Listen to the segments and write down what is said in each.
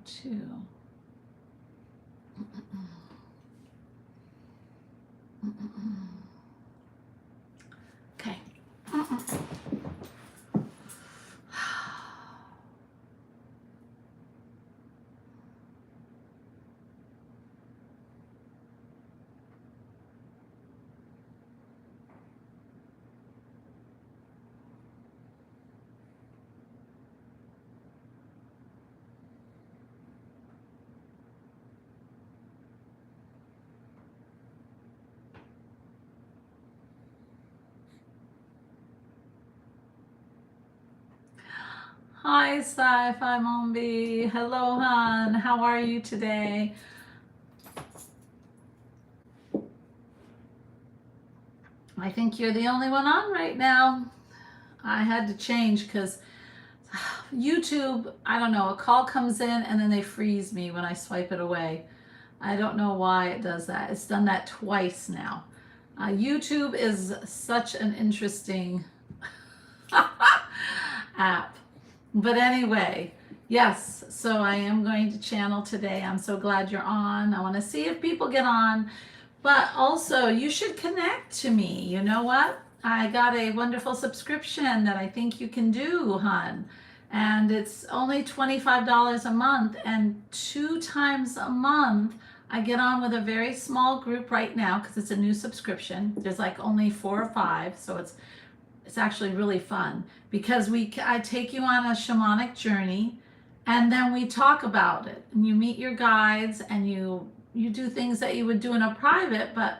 too. Okay. Hi, Sci-Fi Mombi. Hello, hon. How are you today? I think you're the only one on right now. I had to change because YouTube, I don't know, a call comes in and then they freeze me when I swipe it away. I don't know why it does that. It's done that twice now. YouTube is such an interesting app. But anyway, yes, so I am going to channel today. I'm so glad you're on. I want to see if people get on. But also, you should connect to me. You know what? I got a wonderful subscription that I think you can do, hon. And it's only $25 a month. And 2 times a month, I get on with a very small group right now because it's a new subscription. There's like only 4 or 5, so it's actually really fun because I take you on a shamanic journey and then we talk about it and you meet your guides and you do things that you would do in a private, but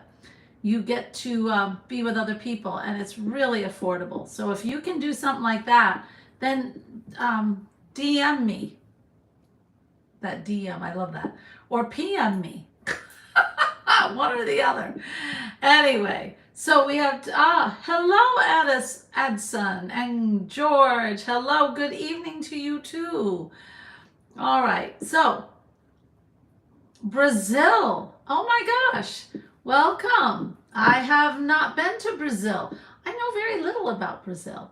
you get to be with other people and it's really affordable. So if you can do something like that, then DM me. That DM, I love that. Or PM me. One or the other. Anyway, so we have, hello, Edson and George. Hello, good evening to you too. All right, so Brazil. Oh my gosh, welcome. I have not been to Brazil. I know very little about Brazil.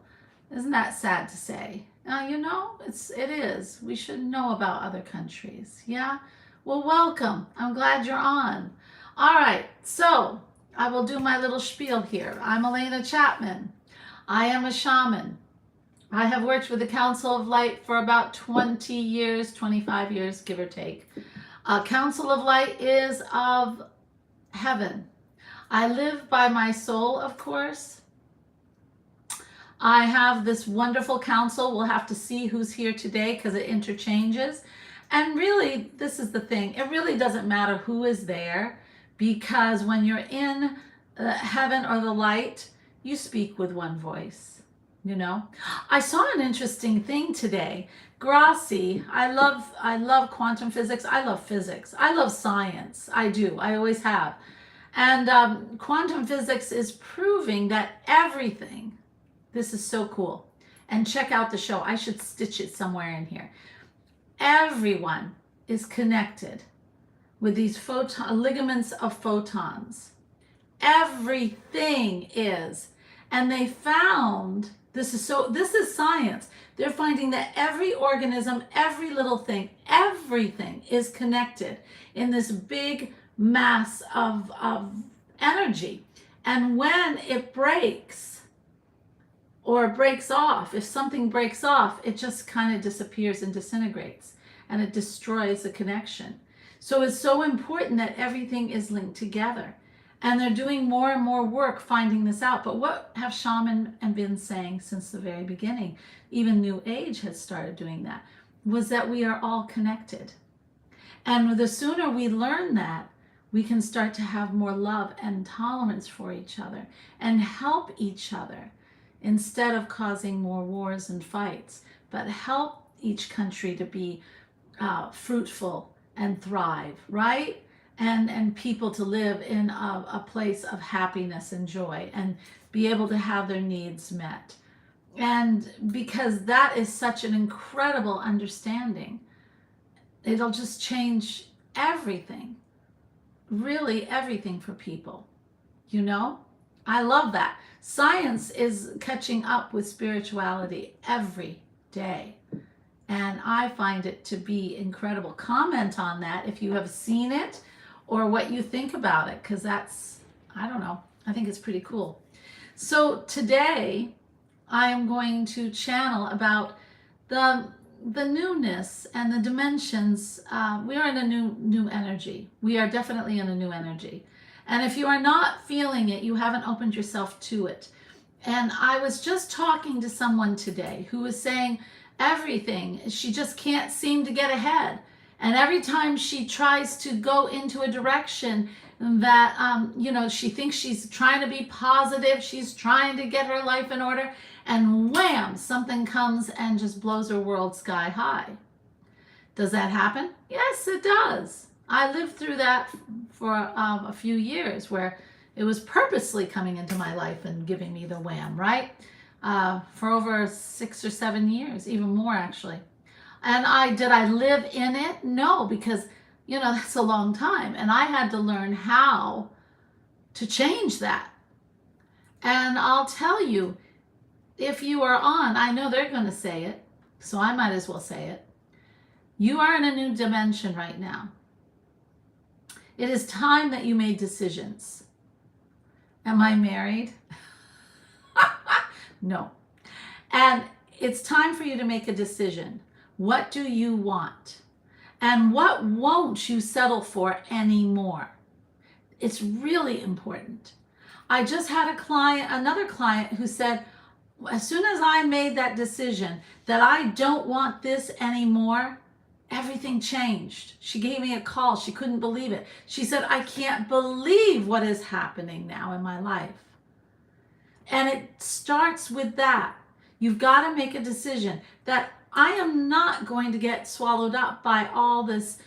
Isn't that sad to say? You know, it is. We should know about other countries. Yeah? Well, welcome. I'm glad you're on. All right, so I will do my little spiel here. I'm Alena Chapman. I am a shaman. I have worked with the Council of Light for about 20 years, 25 years, give or take. Council of Light is of heaven. I live by my soul, of course. I have this wonderful council. We'll have to see who's here today because it interchanges. And really, this is the thing. It really doesn't matter who is there because when you're in heaven or the light, you speak with one voice, you know. I saw an interesting thing today. Grassi, I love quantum physics. I love physics. I love science. I do. I always have. And quantum physics is proving that everything, this is so cool. And check out the show. I should stitch it somewhere in here. Everyone is connected with these ligaments of photons. Everything is. And they found, this is science. They're finding that every organism, every little thing, everything is connected in this big mass of energy. And when it breaks or breaks off, if something breaks off, it just kind of disappears and disintegrates and it destroys the connection. So it's so important that everything is linked together. And they're doing more and more work finding this out. But what have shaman been saying since the very beginning, even New Age has started doing that, was that we are all connected. And the sooner we learn that, we can start to have more love and tolerance for each other and help each other instead of causing more wars and fights, but help each country to be fruitful and thrive, right? And people to live in a place of happiness and joy and be able to have their needs met. And because that is such an incredible understanding, it'll just change everything, really everything for people, you know? I love that. Science is catching up with spirituality every day. And I find it to be incredible. Comment on that if you have seen it or what you think about it, because that's, I don't know, I think it's pretty cool. So today I am going to channel about the newness and the dimensions. We are in a new energy. We are definitely in a new energy. And if you are not feeling it, you haven't opened yourself to it. And I was just talking to someone today who was saying everything, she just can't seem to get ahead. And every time she tries to go into a direction that, she thinks she's trying to be positive, she's trying to get her life in order, and wham, something comes and just blows her world sky high. Does that happen? Yes, it does. I lived through that for a few years where it was purposely coming into my life and giving me the wham, right? For over 6 or 7 years, even more actually. And did I live in it? No, because, that's a long time. And I had to learn how to change that. And I'll tell you, if you are on, I know they're going to say it, so I might as well say it. You are in a new dimension right now. It is time that you made decisions. Am I married? No. And it's time for you to make a decision. What do you want? And what won't you settle for anymore? It's really important. I just had another client who said, as soon as I made that decision that I don't want this anymore, everything changed. She gave me a call. She couldn't believe it. She said, I can't believe what is happening now in my life. And it starts with that. You've got to make a decision that I am not going to get swallowed up by all this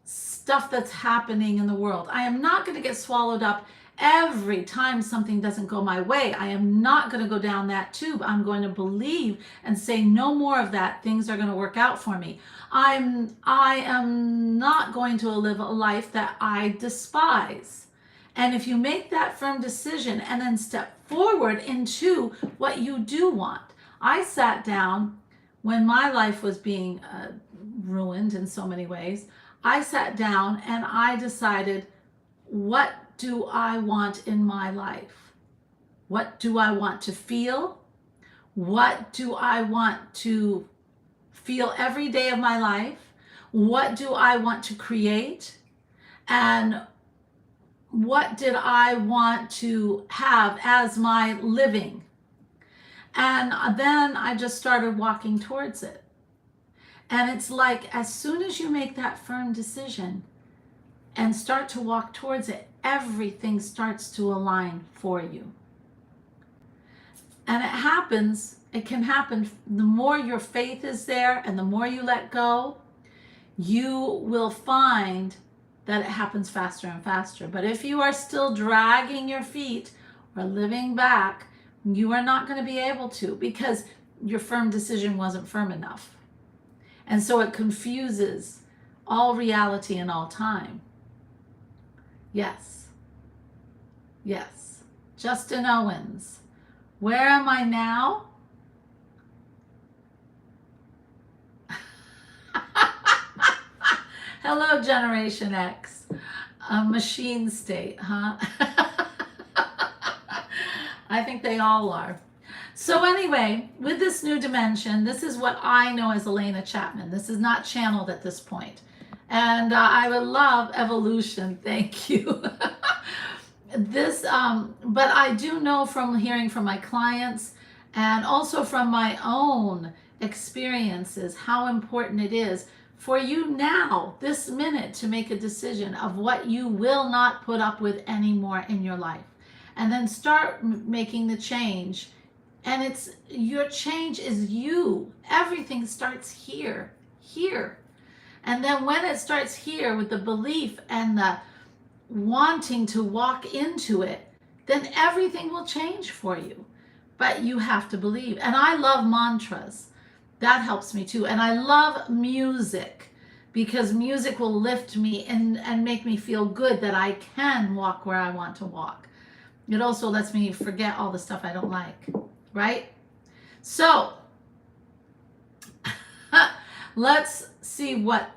stuff that's happening in the world. I am not going to get swallowed up every time something doesn't go my way. I am not going to go down that tube. I'm going to believe and say no more of that. Things are going to work out for me. I am not going to live a life that I despise. And if you make that firm decision and then step forward into what you do want. I sat down when my life was being ruined in so many ways. I sat down and I decided, what do I want in my life? What do I want to feel? What do I want to feel every day of my life? What do I want to create? And what did I want to have as my living? And then I just started walking towards it. And it's like, as soon as you make that firm decision and start to walk towards it, everything starts to align for you. And it can happen, the more your faith is there and the more you let go, you will find that it happens faster and faster. But if you are still dragging your feet or living back, you are not going to be able to, because your firm decision wasn't firm enough. And so it confuses all reality and all time. Yes. Yes. Justin Owens. Where am I now? Hello, Generation X. A machine state, huh? I think they all are. So anyway, with this new dimension, this is what I know as Alena Chapman. This is not channeled at this point. And I would love evolution. Thank you. But I do know from hearing from my clients and also from my own experiences how important it is for you now, this minute, to make a decision of what you will not put up with anymore in your life. And then start making the change. And your change is you. Everything starts here. And then when it starts here with the belief and the wanting to walk into it, then everything will change for you. But you have to believe. And I love mantras. That helps me too. And I love music, because music will lift me and make me feel good that I can walk where I want to walk. It also lets me forget all the stuff I don't like, right? So Let's see what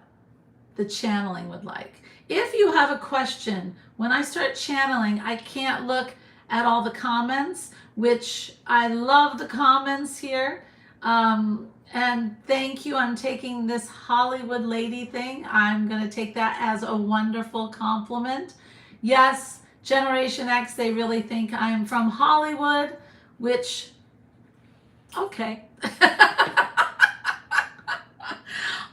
the channeling would like. If you have a question, when I start channeling, I can't look at all the comments, which I love the comments here. And thank you. I'm taking this Hollywood lady thing. I'm going to take that as a wonderful compliment. Yes, Generation X, they really think I'm from Hollywood, which, okay.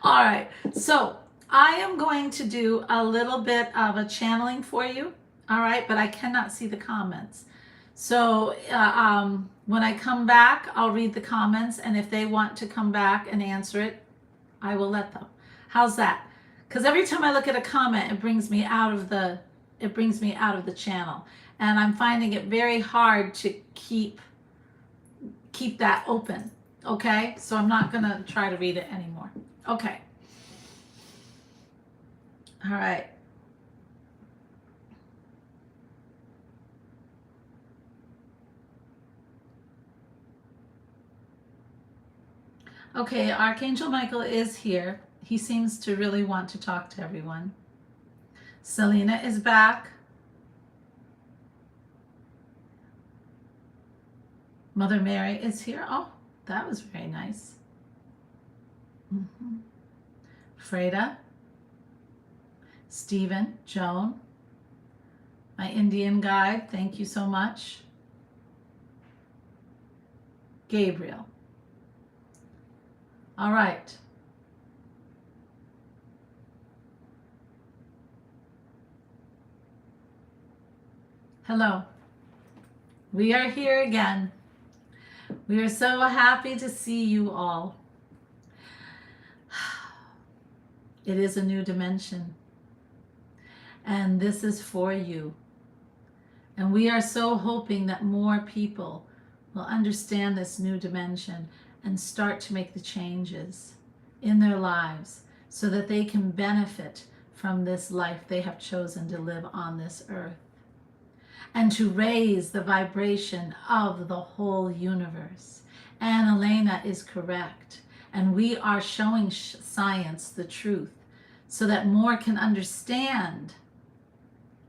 All right. So I am going to do a little bit of a channeling for you. All right. But I cannot see the comments. So when I come back, I'll read the comments, and if they want to come back and answer it, I will let them. How's that? Because every time I look at a comment, it brings me out of the channel, and I'm finding it very hard to keep that open. Okay, so I'm not gonna try to read it anymore. Okay. All right. Okay, Archangel Michael is here. He seems to really want to talk to everyone. Selena is back. Mother Mary is here. Oh, that was very nice. Freda, Stephen, Joan, my Indian guide, thank you so much. Gabriel. All right. Hello. We are here again. We are so happy to see you all. It is a new dimension, and this is for you. And we are so hoping that more people will understand this new dimension and start to make the changes in their lives so that they can benefit from this life they have chosen to live on this earth, and to raise the vibration of the whole universe. And Alena is correct. And we are showing science the truth so that more can understand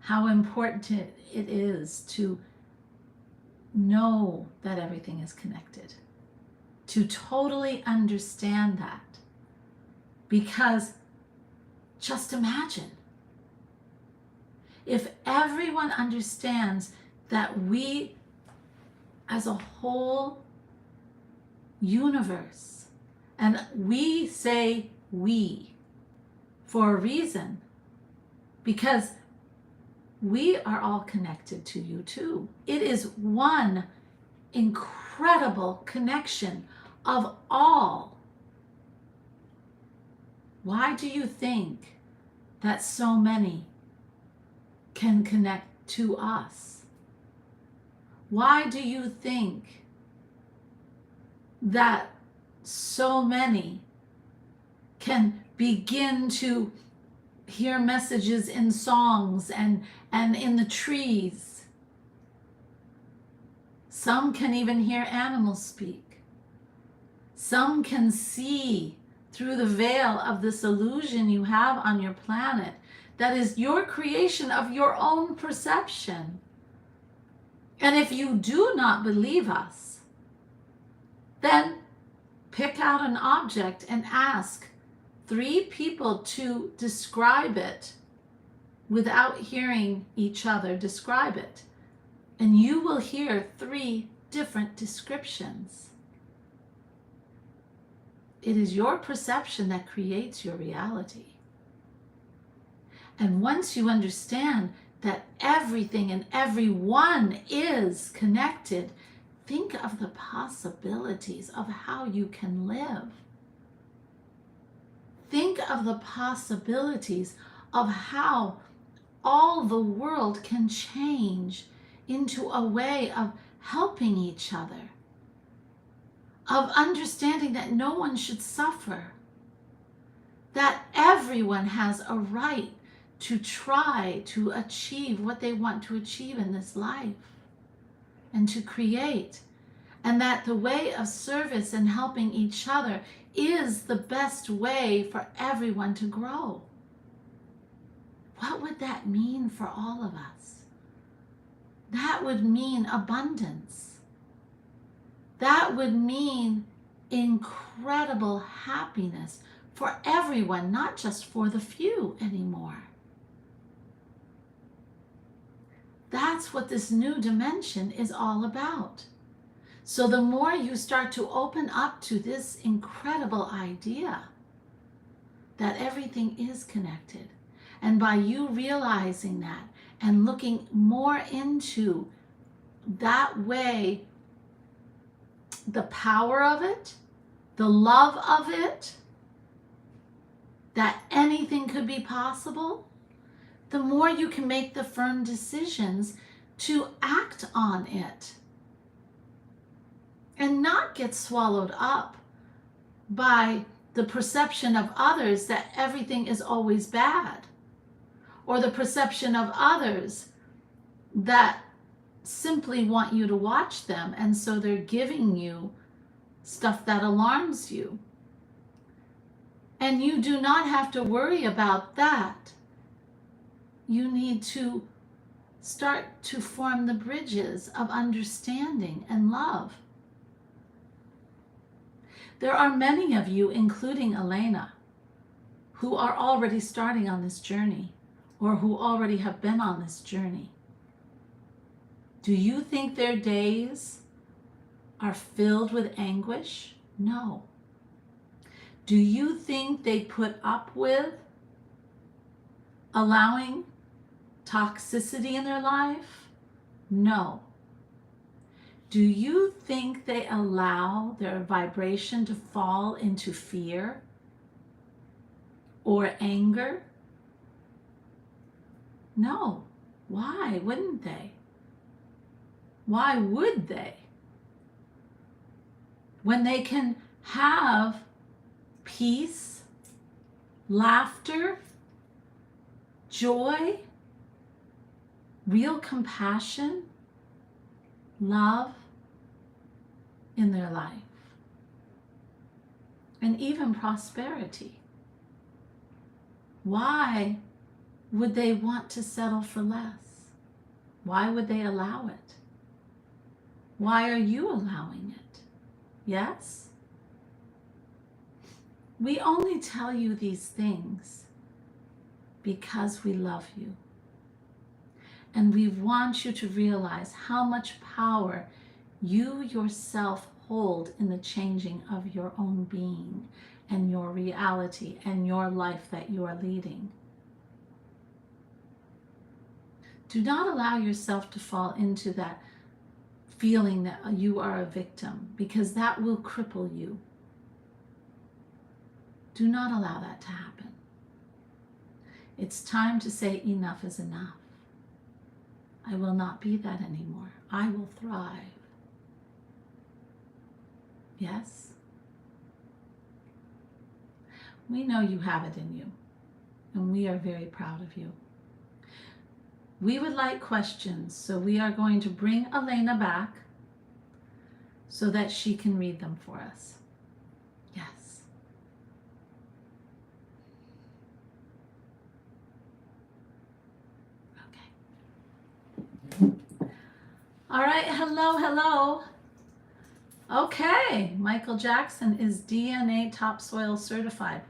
how important it is to know that everything is connected, to totally understand that. Because just imagine if everyone understands that we as a whole universe, and we say we for a reason, because we are all connected to you too. It is one incredible connection of all. Why do you think that so many can connect to us? Why do you think that so many can begin to hear messages in songs and in the trees? Some can even hear animals speak. Some can see through the veil of this illusion you have on your planet that is your creation of your own perception. And if you do not believe us, then pick out an object and ask 3 people to describe it without hearing each other describe it. And you will hear 3 different descriptions. It is your perception that creates your reality. And once you understand that everything and everyone is connected, think of the possibilities of how you can live. Think of the possibilities of how all the world can change into a way of helping each other, of understanding that no one should suffer, that everyone has a right to try to achieve what they want to achieve in this life and to create, and that the way of service and helping each other is the best way for everyone to grow. What would that mean for all of us? That would mean abundance. That would mean incredible happiness for everyone, not just for the few anymore. That's what this new dimension is all about. So the more you start to open up to this incredible idea that everything is connected, and by you realizing that and looking more into that way, the power of it, the love of it, that anything could be possible, the more you can make the firm decisions to act on it and not get swallowed up by the perception of others that everything is always bad, or the perception of others that simply want you to watch them, and so they're giving you stuff that alarms you. And you do not have to worry about that. You need to start to form the bridges of understanding and love. There are many of you, including Alena, who are already starting on this journey, or who already have been on this journey. Do you think their days are filled with anguish? No. Do you think they put up with allowing toxicity in their life? No. Do you think they allow their vibration to fall into fear or anger? No. Why wouldn't they? Why would they? When they can have peace, laughter, joy, real compassion, love in their life, and even prosperity. Why would they want to settle for less? Why would they allow it? Why are you allowing it? Yes? We only tell you these things because we love you. And we want you to realize how much power you yourself hold in the changing of your own being and your reality and your life that you are leading. Do not allow yourself to fall into that feeling that you are a victim, because that will cripple you. Do not allow that to happen. It's time to say enough is enough. I will not be that anymore. I will thrive. Yes? We know you have it in you, and we are very proud of you. We would like questions, so we are going to bring Alena back so that she can read them for us. Yes. Okay. All right, hello. Okay, Michael Jackson is DNA topsoil certified.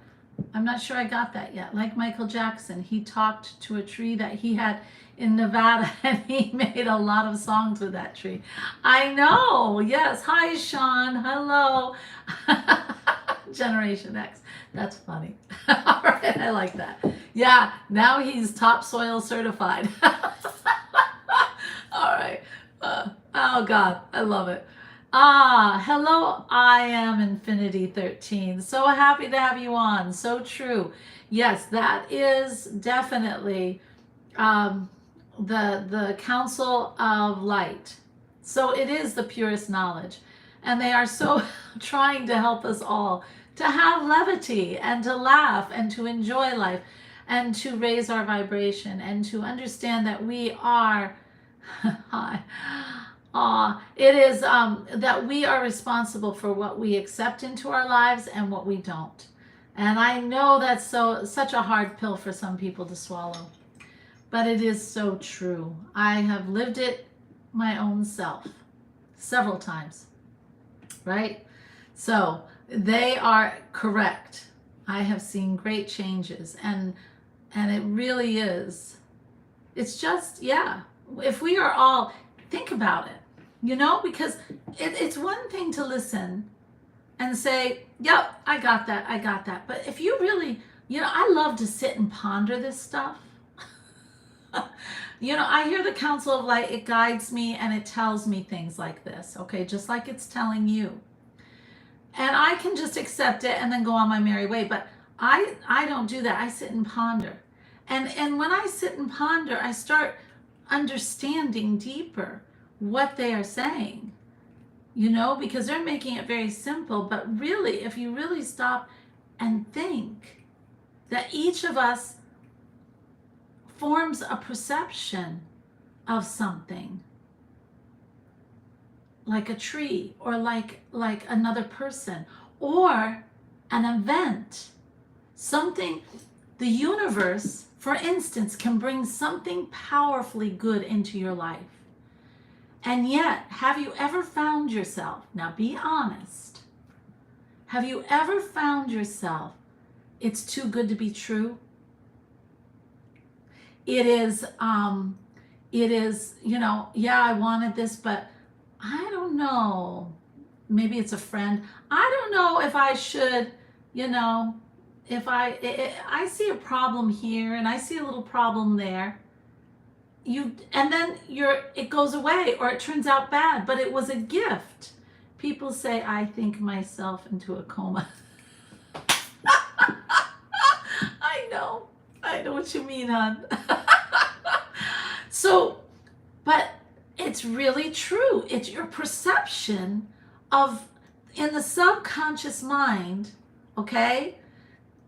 I'm not sure I got that yet. Like Michael Jackson, he talked to a tree that he had in Nevada, and he made a lot of songs with that tree. I know, yes. Hi, Sean. Hello. Generation X. That's funny. All right, I like that. Yeah, now he's topsoil certified. All right. Oh, God, I love it. Hello, I am Infinity 13. So happy to have you on. So true. Yes, that is definitely the Council of Light. So it is the purest knowledge. And they are so trying to help us all to have levity and to laugh and to enjoy life and to raise our vibration and to understand that we are, hi, It is that we are responsible for what we accept into our lives and what we don't. And I know that's such a hard pill for some people to swallow, but it is so true. I have lived it my own self several times, right? So they are correct. I have seen great changes, and it really is. It's just, yeah. If we are all, think about it, because it's one thing to listen and say, yep, I got that, I got that. But if you really, I love to sit and ponder this stuff. I hear the counsel of light, it guides me and it tells me things like this, okay, just like it's telling you. And I can just accept it and then go on my merry way. But I don't do that. I sit and ponder. And when I sit and ponder, I start understanding deeper what they are saying, because they're making it very simple. But really, if you really stop and think that each of us forms a perception of something, like a tree, or like another person, or an event, something, the universe, for instance, can bring something powerfully good into your life. And yet, have you ever found yourself, now be honest, have you ever found yourself, it's too good to be true? It is, yeah, I wanted this, but I don't know. Maybe it's a friend. I don't know if I should, if I see a problem here and I see a little problem there. And then it goes away, or it turns out bad, but it was a gift. People say, I think myself into a coma. I know what you mean, hon. So, but it's really true. It's your perception in the subconscious mind, okay?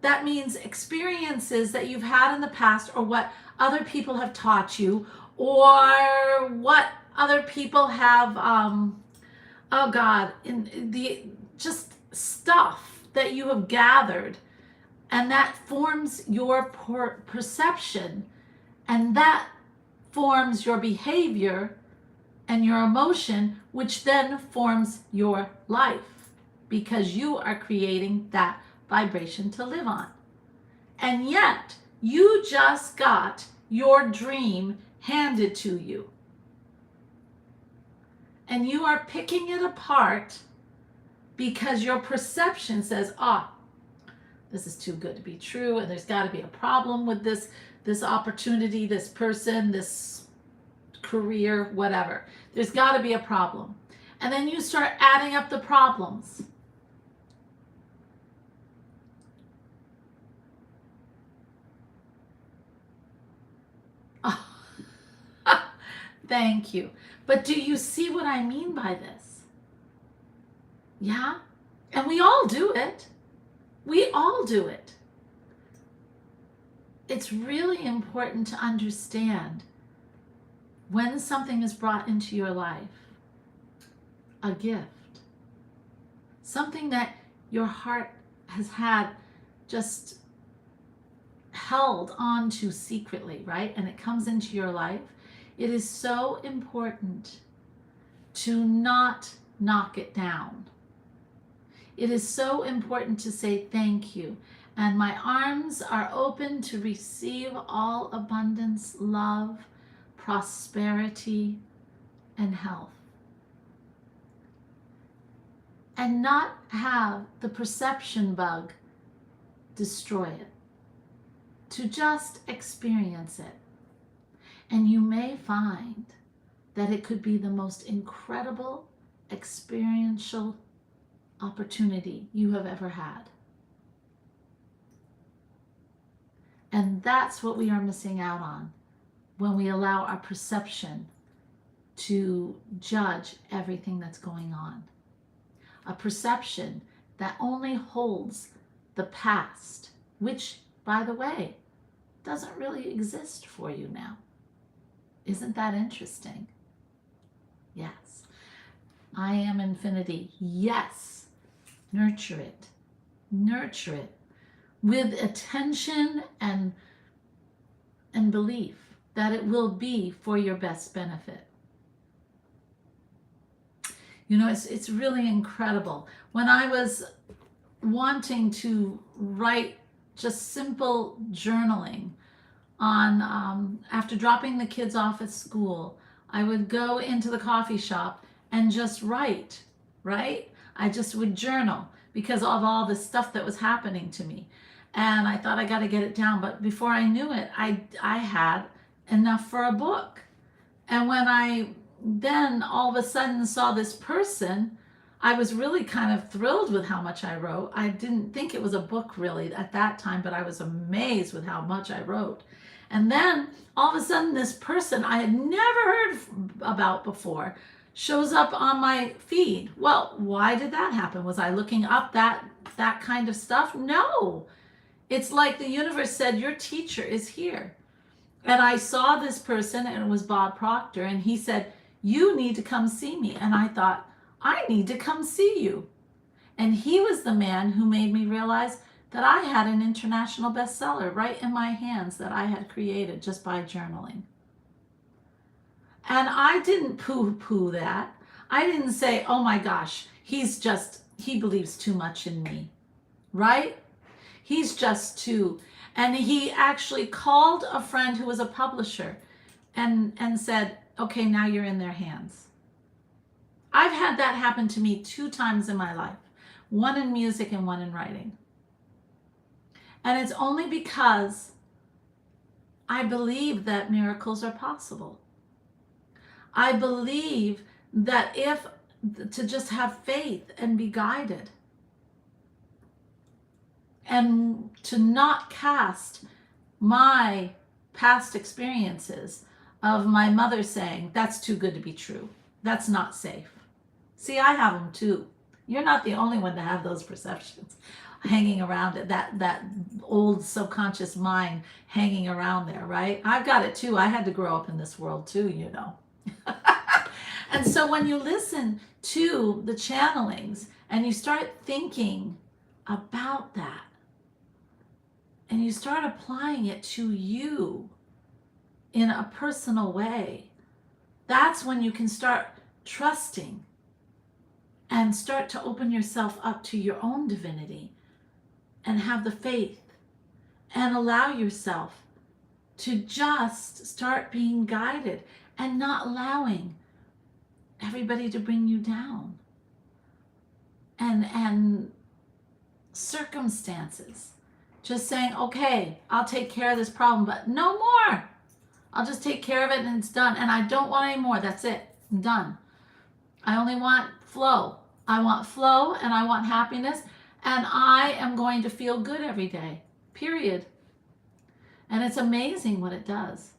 That means experiences that you've had in the past, or what other people have taught you, or what other people have, just stuff that you have gathered, and that forms your perception, and that forms your behavior and your emotion, which then forms your life, because you are creating that vibration to live on. And yet, you just got your dream handed to you. And you are picking it apart because your perception says, this is too good to be true, and there's got to be a problem with this opportunity, this person, this career, whatever. There's got to be a problem. And then you start adding up the problems. Thank you. But do you see what I mean by this? Yeah? And we all do it. We all do it. It's really important to understand when something is brought into your life, a gift, something that your heart has had just held on to secretly, right? And it comes into your life. It is so important to not knock it down. It is so important to say thank you. And my arms are open to receive all abundance, love, prosperity, and health. And not have the perception bug destroy it. To just experience it. And you may find that it could be the most incredible experiential opportunity you have ever had. And that's what we are missing out on when we allow our perception to judge everything that's going on. A perception that only holds the past, which, by the way, doesn't really exist for you now. Isn't that interesting? Yes. I am infinity. Yes. Nurture it. Nurture it with attention and belief that it will be for your best benefit. You know, it's really incredible. When I was wanting to write just simple journaling on after dropping the kids off at school, I would go into the coffee shop and just write, right? I just would journal because of all the stuff that was happening to me. And I thought I got to get it down, but before I knew it, I had enough for a book. And when I then all of a sudden saw this person, I was really kind of thrilled with how much I wrote. I didn't think it was a book really at that time, but I was amazed with how much I wrote. And then all of a sudden, this person I had never heard about before shows up on my feed. Well, why did that happen? Was I looking up that kind of stuff? No. It's like the universe said, your teacher is here. And I saw this person, and it was Bob Proctor, and he said, you need to come see me. And I thought, I need to come see you. And he was the man who made me realize that I had an international bestseller right in my hands that I had created just by journaling. And I didn't poo-poo that. I didn't say, oh my gosh, he believes too much in me, right? He's just too. And he actually called a friend who was a publisher and said, okay, now you're in their hands. I've had that happen to me 2 times in my life, one in music and one in writing. And it's only because I believe that miracles are possible. I believe that to just have faith and be guided and to not cast my past experiences of my mother saying, that's too good to be true. That's not safe. See, I have them too. You're not the only one to have those perceptions hanging around it, that old subconscious mind hanging around there, right? I've got it too. I had to grow up in this world too, you know. And so when you listen to the channelings and you start thinking about that and you start applying it to you in a personal way, that's when you can start trusting and start to open yourself up to your own divinity and have the faith and allow yourself to just start being guided and not allowing everybody to bring you down and circumstances. Just saying, okay, I'll take care of this problem, but no more. I'll just take care of it and it's done. And I don't want any more. That's it. I'm done. I only want flow. I want flow and I want happiness. And I am going to feel good every day. Period. And it's amazing what it does.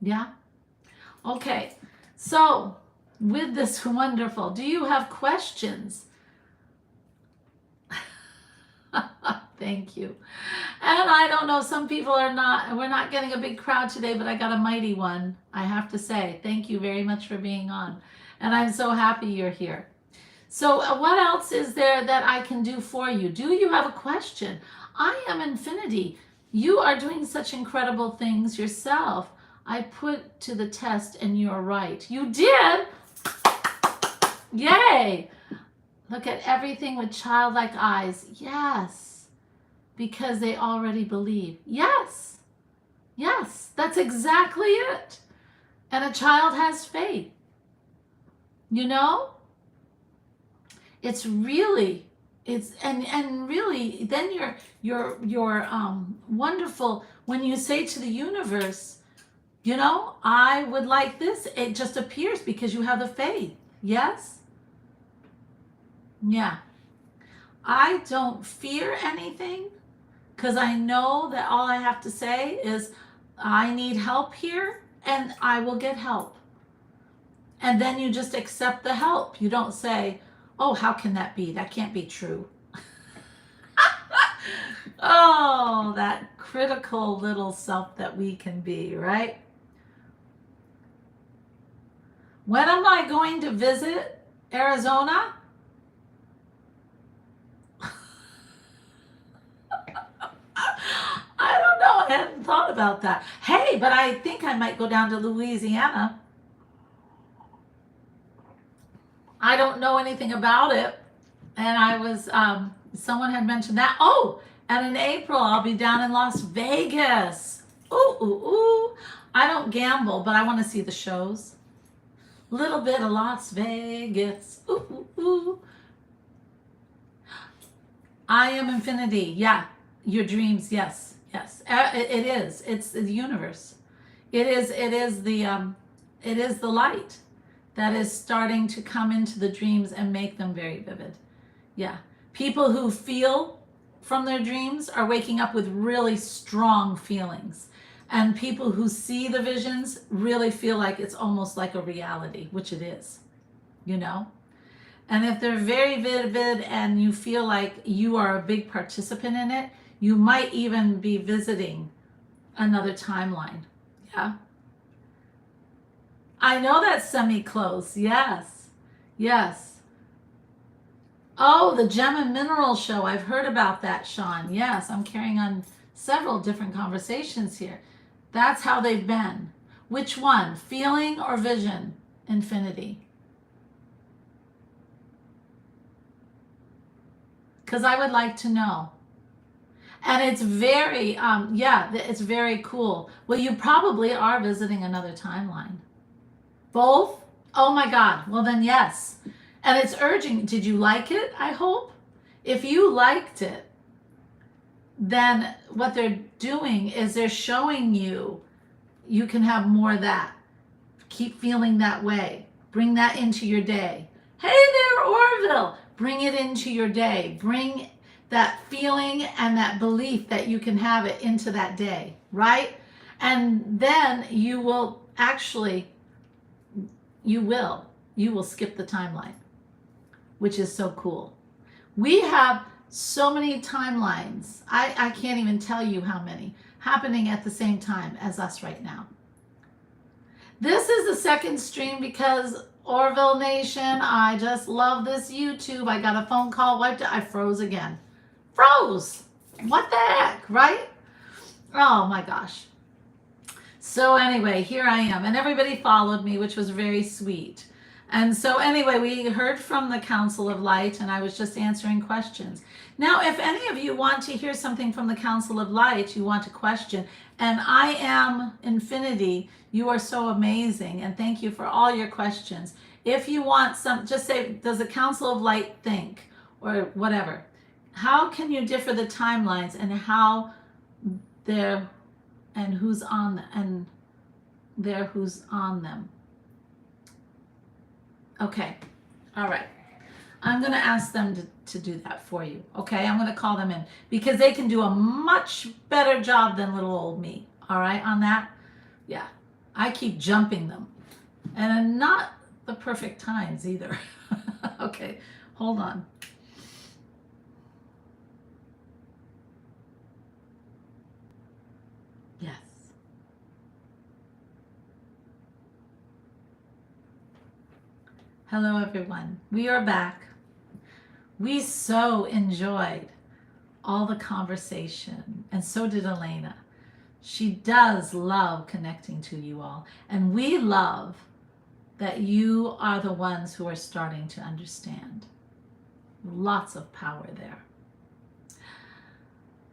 Yeah? Okay. So, with this wonderful, do you have questions? Thank you. And I don't know, some people we're not getting a big crowd today, but I got a mighty one, I have to say. Thank you very much for being on. And I'm so happy you're here. So what else is there that I can do for you? Do you have a question? I am infinity. You are doing such incredible things yourself. I put to the test and you're right. You did? Yay! Look at everything with childlike eyes. Yes. Because they already believe. Yes. Yes. That's exactly it. And a child has faith. You know? It's really, and really, then you're wonderful when you say to the universe, you know, I would like this. It just appears because you have the faith. Yes? Yeah. I don't fear anything because I know that all I have to say is I need help here and I will get help. And then you just accept the help. You don't say, oh, how can that be? That can't be true. Oh, that critical little self that we can be, right? When am I going to visit Arizona? I don't know. I hadn't thought about that. Hey, but I think I might go down to Louisiana. I don't know anything about it. And I was, someone had mentioned that. Oh, and in April, I'll be down in Las Vegas. Ooh, ooh, ooh. I don't gamble, but I want to see the shows. Little bit of Las Vegas. Ooh, ooh, ooh. I am infinity. Yeah. Your dreams. Yes. Yes. It is. It's the universe. It is the light that is starting to come into the dreams and make them very vivid. Yeah. People who feel from their dreams are waking up with really strong feelings. And people who see the visions really feel like it's almost like a reality, which it is, you know? And if they're very vivid and you feel like you are a big participant in it, you might even be visiting another timeline. Yeah. I know that's semi-close. Yes. Yes. Oh, the Gem and Mineral Show. I've heard about that, Sean. Yes, I'm carrying on several different conversations here. That's how they've been. Which one? Feeling or vision? Infinity. Because I would like to know. And it's very, yeah, it's very cool. Well, you probably are visiting another timeline. Both? Oh my God. Well, then yes. And it's urging. Did you like it? I hope. If you liked it, then what they're doing is they're showing you you can have more of that. Keep feeling that way. Bring that into your day. Hey there, Orville. Bring it into your day. Bring that feeling and that belief that you can have it into that day, right? And then you will actually, you will skip the timeline, which is so cool. We have so many timelines. I can't even tell you how many happening at the same time as us right now. This is the second stream because Orville Nation, I just love this YouTube. I got a phone call, wiped it, I froze again. Froze! What the heck, right? Oh my gosh. So anyway, here I am. And everybody followed me, which was very sweet. And so anyway, we heard from the Council of Light, and I was just answering questions. Now, if any of you want to hear something from the Council of Light, you want to question, and I am infinity, you are so amazing, and thank you for all your questions. If you want some, just say, does the Council of Light think, or whatever. How can you differ the timelines and how they're, and who's on, and they're who's on them? Okay, all right. I'm going to ask them to do that for you, okay? I'm going to call them in because they can do a much better job than little old me, all right, on that? Yeah, I keep jumping them. And not the perfect times either. Okay, hold on. Yes. Hello, everyone. We are back. We so enjoyed all the conversation, and so did Alena. She does love connecting to you all, and we love that you are the ones who are starting to understand. Lots of power there.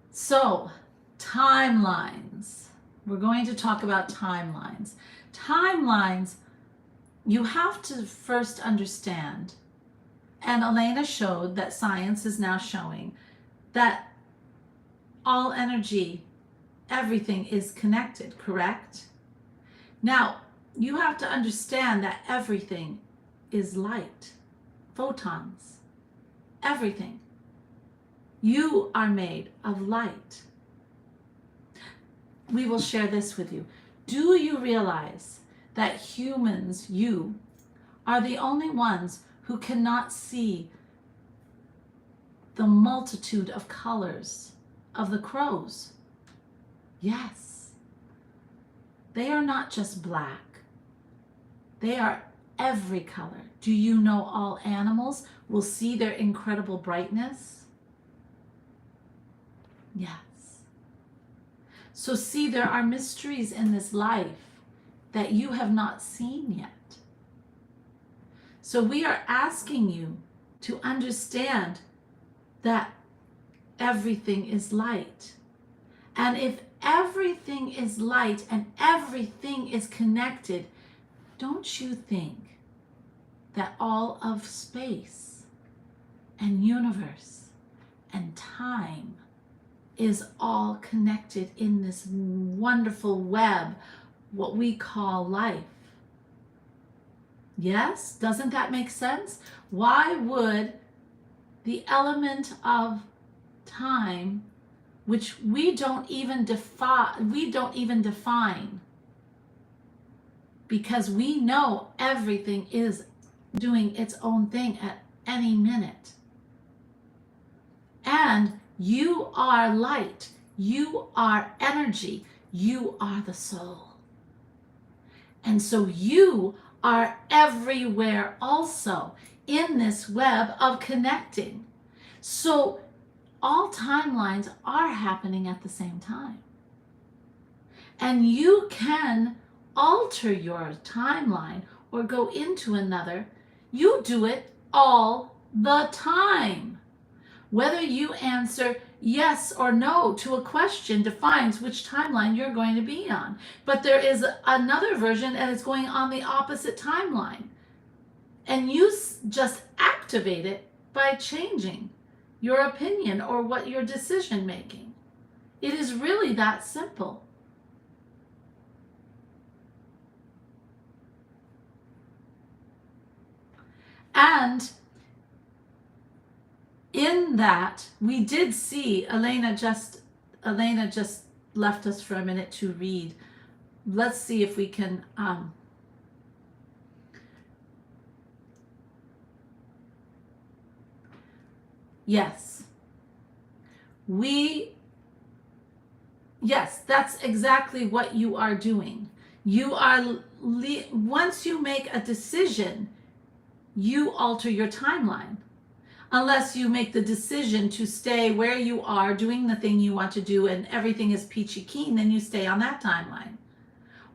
So, timelines. We're going to talk about timelines. Timelines, you have to first understand, and Alena showed that science is now showing that all energy, everything is connected, correct? Now, you have to understand that everything is light, photons, everything. You are made of light. We will share this with you. Do you realize that humans, you, are the only ones who cannot see the multitude of colors of the crows? Yes. They are not just black. They are every color. Do you know all animals will see their incredible brightness? Yes. So see, there are mysteries in this life that you have not seen yet. So we are asking you to understand that everything is light. And if everything is light and everything is connected, don't you think that all of space and universe and time is all connected in this wonderful web, what we call life? Yes? Doesn't that make sense? Why would the element of time, which we don't even define, because we know everything is doing its own thing at any minute. And you are light, you are energy, you are the soul. And so you are everywhere also in this web of connecting. So all timelines are happening at the same time. And you can alter your timeline or go into another. You do it all the time. Whether you answer yes or no to a question defines which timeline you're going to be on. But there is another version that is going on the opposite timeline. And you just activate it by changing your opinion or what your decision making. It is really that simple. And in that, we did see Alena just left us for a minute to read. Let's see if we can yes, that's exactly what you are doing. You are once you make a decision, you alter your timeline. Unless you make the decision to stay where you are doing the thing you want to do and everything is peachy keen, then you stay on that timeline.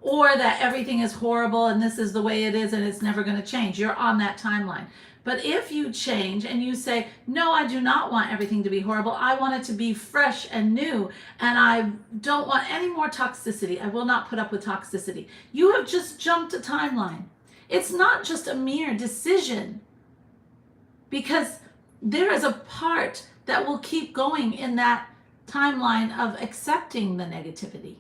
Or that everything is horrible and this is the way it is and it's never going to change. You're on that timeline. But if you change and you say, no, I do not want everything to be horrible. I want it to be fresh and new. And I don't want any more toxicity. I will not put up with toxicity. You have just jumped a timeline. It's not just a mere decision. Because there is a part that will keep going in that timeline of accepting the negativity.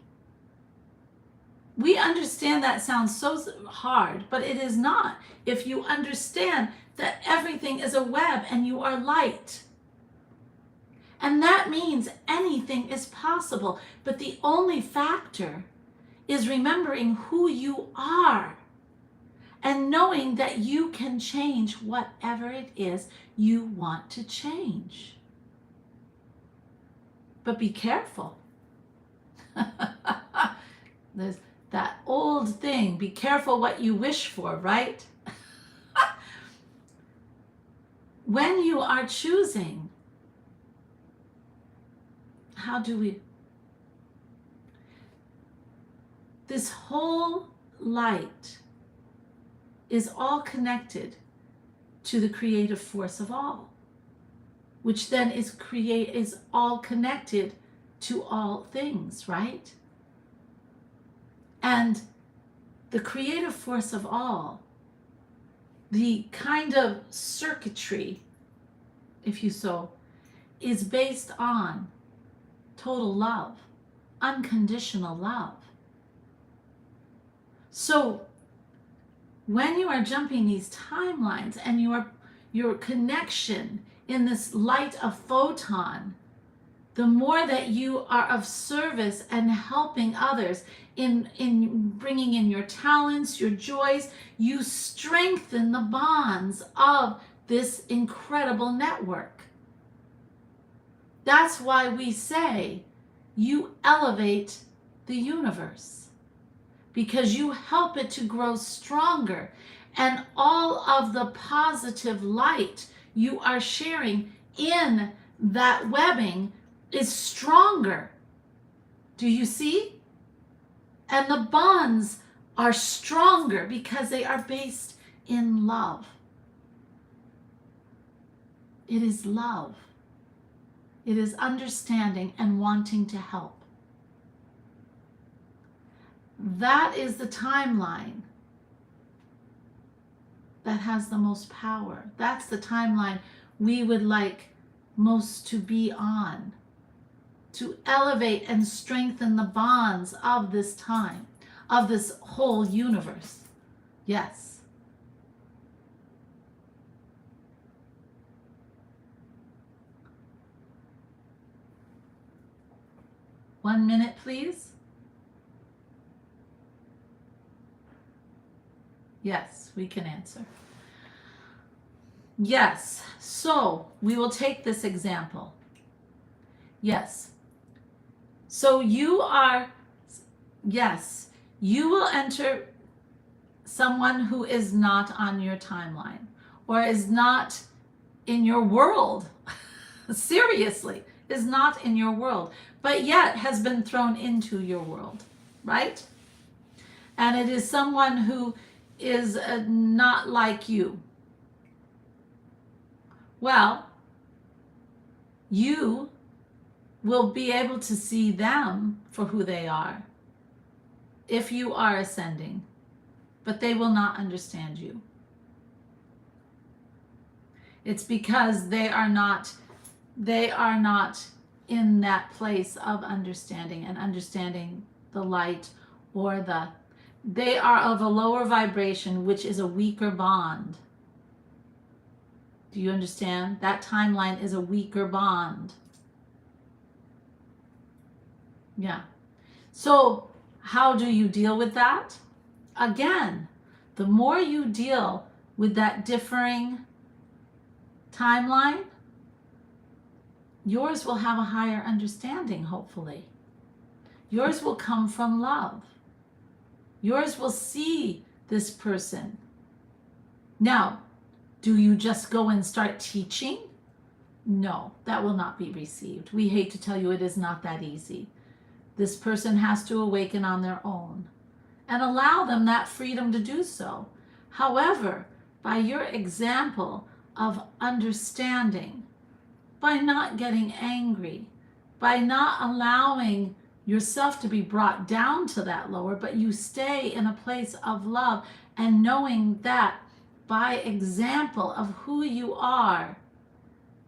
We understand that sounds so hard, but it is not. If you understand that everything is a web and you are light. And that means anything is possible. But the only factor is remembering who you are. And knowing that you can change whatever it is you want to change. But be careful. There's that old thing, be careful what you wish for, right? When you are choosing, how do we? This whole light is all connected to the creative force of all, which then is all connected to all things, right? And the creative force of all, the kind of circuitry, if you so, is based on total love, unconditional love. So when you are jumping these timelines and your connection in this light of photon, the more that you are of service and helping others in bringing in your talents, your joys, you strengthen the bonds of this incredible network. That's why we say you elevate the universe, because you help it to grow stronger and all of the positive light you are sharing in that webbing is stronger. Do you see? And the bonds are stronger because they are based in love. It is love. It is understanding and wanting to help. That is the timeline that has the most power. That's the timeline we would like most to be on, to elevate and strengthen the bonds of this time, of this whole universe. Yes. One minute, please. Yes, we can answer. Yes, so we will take this example. Yes. So you are, yes, you will enter someone who is not on your timeline or is not in your world. Seriously, is not in your world, but yet has been thrown into your world, right? And it is someone who is not like you. Well, you will be able to see them for who they are if you are ascending, but they will not understand you. It's because they are not in that place of understanding and understanding the light, or they are of a lower vibration, which is a weaker bond. Do you understand? That timeline is a weaker bond. Yeah. So how do you deal with that? Again, the more you deal with that differing timeline, yours will have a higher understanding, hopefully. Yours will come from love. Yours will see this person. Now, do you just go and start teaching? No, that will not be received. We hate to tell you, it is not that easy. This person has to awaken on their own and allow them that freedom to do so. However, by your example of understanding, by not getting angry, by not allowing yourself to be brought down to that lower, but you stay in a place of love and knowing that by example of who you are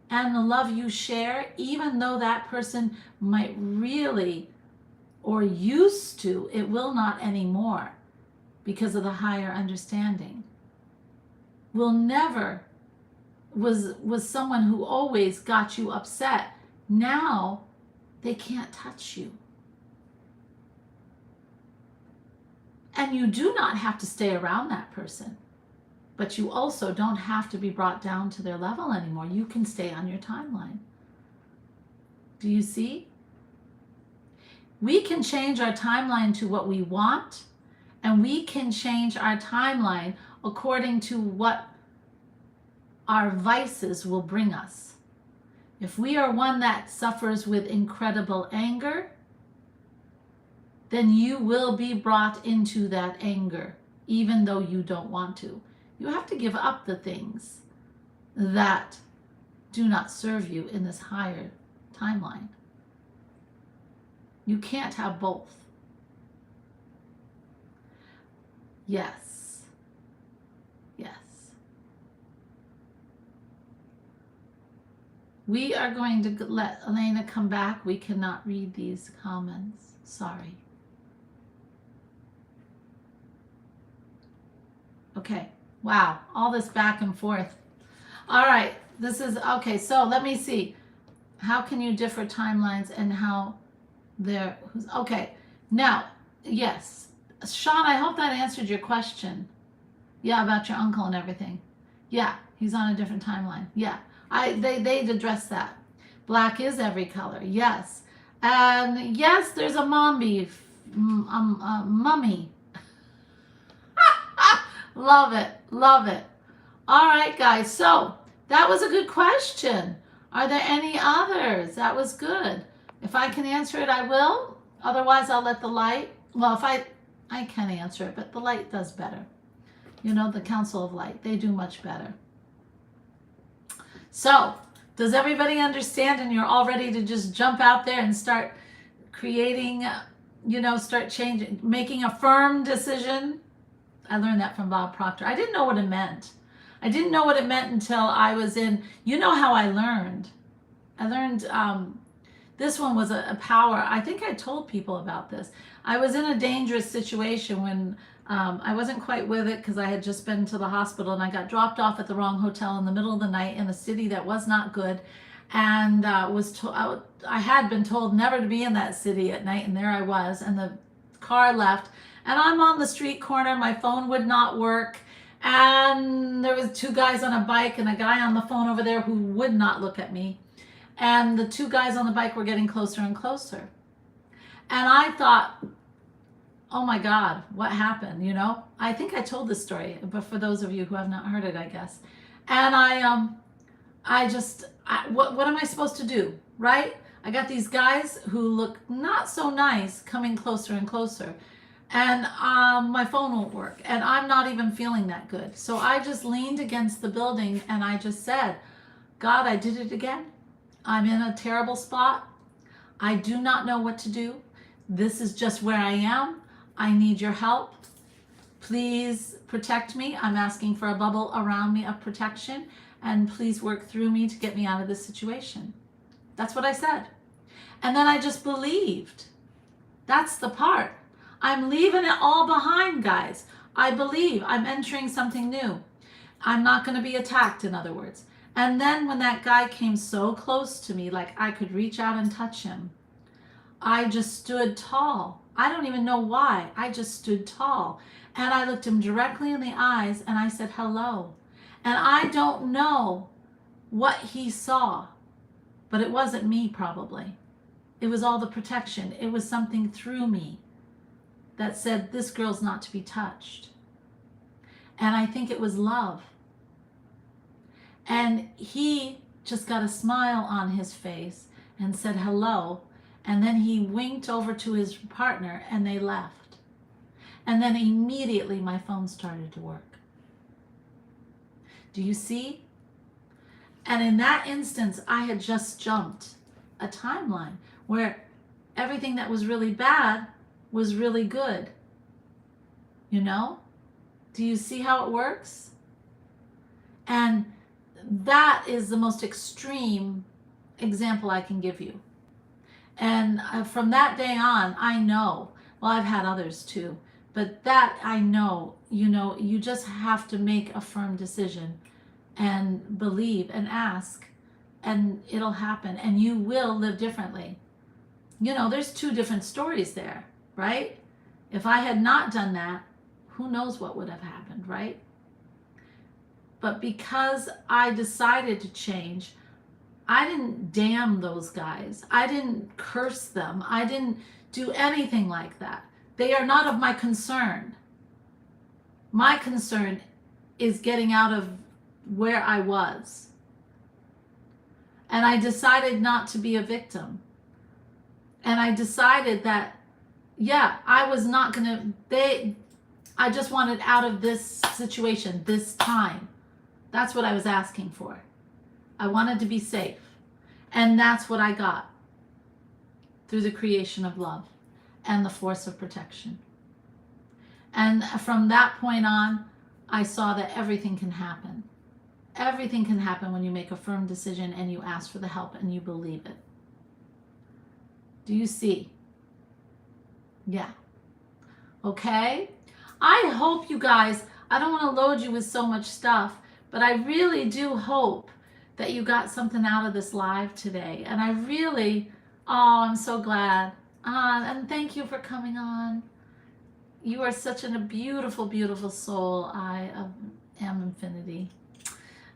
and the love you share, even though that person might really or used to, it will not anymore because of the higher understanding. Will never was someone who always got you upset. Now they can't touch you. And you do not have to stay around that person, but you also don't have to be brought down to their level anymore. You can stay on your timeline. Do you see? We can change our timeline to what we want, and we can change our timeline according to what our vices will bring us. If we are one that suffers with incredible anger, then you will be brought into that anger, even though you don't want to. You have to give up the things that do not serve you in this higher timeline. You can't have both. Yes. Yes. We are going to let Alena come back. We cannot read these comments. Sorry. Okay. Wow. All this back and forth. All right. This is okay. So let me see. How can you differ timelines and how they're okay? Now, yes. Sean, I hope that answered your question. Yeah, about your uncle and everything. Yeah, he's on a different timeline. Yeah. They'd address that. Black is every color. Yes. And yes, there's a mummy. Love it. Love it. All right, guys. So that was a good question. Are there any others? That was good. If I can answer it, I will. Otherwise, I'll let the light. Well, if I can answer it, but the light does better. You know, the Council of Light, they do much better. So, does everybody understand? And you're all ready to just jump out there and start creating, start changing, making a firm decision. I learned that from Bob Proctor. I didn't know what it meant. I didn't know what it meant until I was in, you know how I learned. This one was a power. I think I told people about this. I was in a dangerous situation when I wasn't quite with it because I had just been to the hospital and I got dropped off at the wrong hotel in the middle of the night in a city that was not good. And I had been told never to be in that city at night, and there I was, and the car left. And I'm on the street corner, my phone would not work. And there was two guys on a bike and a guy on the phone over there who would not look at me. And the two guys on the bike were getting closer and closer. And I thought, oh my God, what happened? I think I told this story, but for those of you who have not heard it, I guess. And what am I supposed to do, right? I got these guys who look not so nice coming closer and closer. And my phone won't work. And I'm not even feeling that good. So I just leaned against the building and I just said, God, I did it again. I'm in a terrible spot. I do not know what to do. This is just where I am. I need your help. Please protect me. I'm asking for a bubble around me of protection. And please work through me to get me out of this situation. That's what I said. And then I just believed. That's the part. I'm leaving it all behind, guys. I believe I'm entering something new. I'm not going to be attacked, in other words. And then when that guy came so close to me, like I could reach out and touch him, I just stood tall. I don't even know why. I just stood tall. And I looked him directly in the eyes and I said, hello. And I don't know what he saw, but it wasn't me probably. It was all the protection. It was something through me that said, this girl's not to be touched. And I think it was love. And he just got a smile on his face and said hello. And then he winked over to his partner and they left. And then immediately my phone started to work. Do you see? And in that instance, I had just jumped a timeline where everything that was really bad was really good. Do you see how it works? And that is the most extreme example I can give you. And from that day on, I know, well, I've had others too, but that I know, you just have to make a firm decision and believe and ask, and it'll happen, and you will live differently. There's two different stories there, right? If I had not done that, who knows what would have happened, right? But because I decided to change, I didn't damn those guys. I didn't curse them. I didn't do anything like that. They are not of my concern. My concern is getting out of where I was. And I decided not to be a victim. And I decided that, I was not going to, I just wanted out of this situation, this time. That's what I was asking for. I wanted to be safe. And that's what I got through the creation of love and the force of protection. And from that point on, I saw that everything can happen. Everything can happen when you make a firm decision and you ask for the help and you believe it. Do you see? Yeah. Okay? I hope you guys, I don't want to load you with so much stuff, but I really do hope that you got something out of this live today. And I really, I'm so glad. And thank you for coming on. You are such a beautiful, beautiful soul. I am infinity.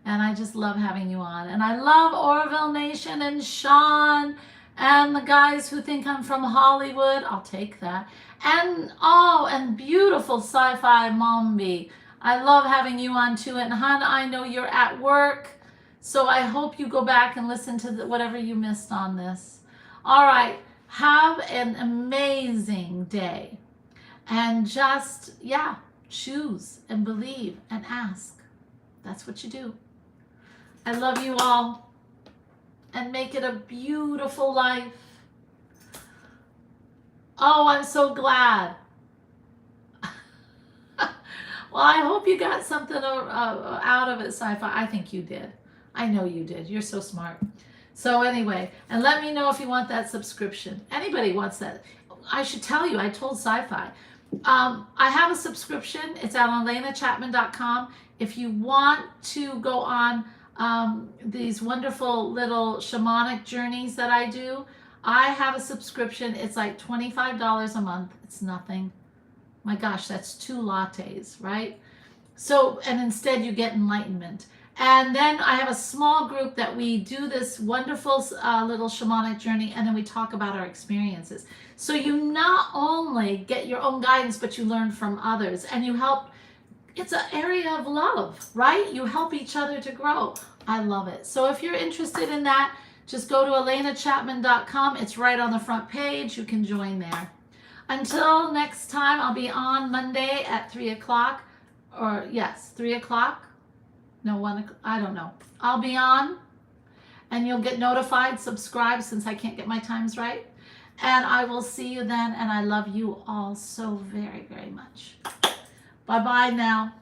And I just love having you on. And I love Orville Nation and Sean and the guys who think I'm from Hollywood. I'll take that. And beautiful Sci-Fi Mombi. I love having you on too. And hun, I know you're at work, so I hope you go back and listen to whatever you missed on this. All right. Have an amazing day. And just, yeah, choose and believe and ask. That's what you do. I love you all. And make it a beautiful life. Oh, I'm so glad. Well, I hope you got something out of it, Sci-Fi. I think you did. I know you did. You're so smart. So anyway, and let me know if you want that subscription. Anybody wants that. I should tell you, I told Sci-Fi. I have a subscription. It's out on AlenaChapman.com. If you want to go on these wonderful little shamanic journeys that I do, I have a subscription. It's like $25 a month. It's nothing. My gosh, that's 2 lattes, right? So, and instead you get enlightenment. And then I have a small group that we do this wonderful little shamanic journey, and then we talk about our experiences. So you not only get your own guidance, but you learn from others, and you help. It's an area of love, right? You help each other to grow. I love it. So if you're interested in that, just go to AlenaChapman.com. It's right on the front page. You can join there. Until next time, I'll be on Monday at 3 o'clock. Or yes, 3 o'clock. No, 1 o'clock. I don't know. I'll be on. And you'll get notified. Subscribe since I can't get my times right. And I will see you then. And I love you all so very, very much. Bye-bye now.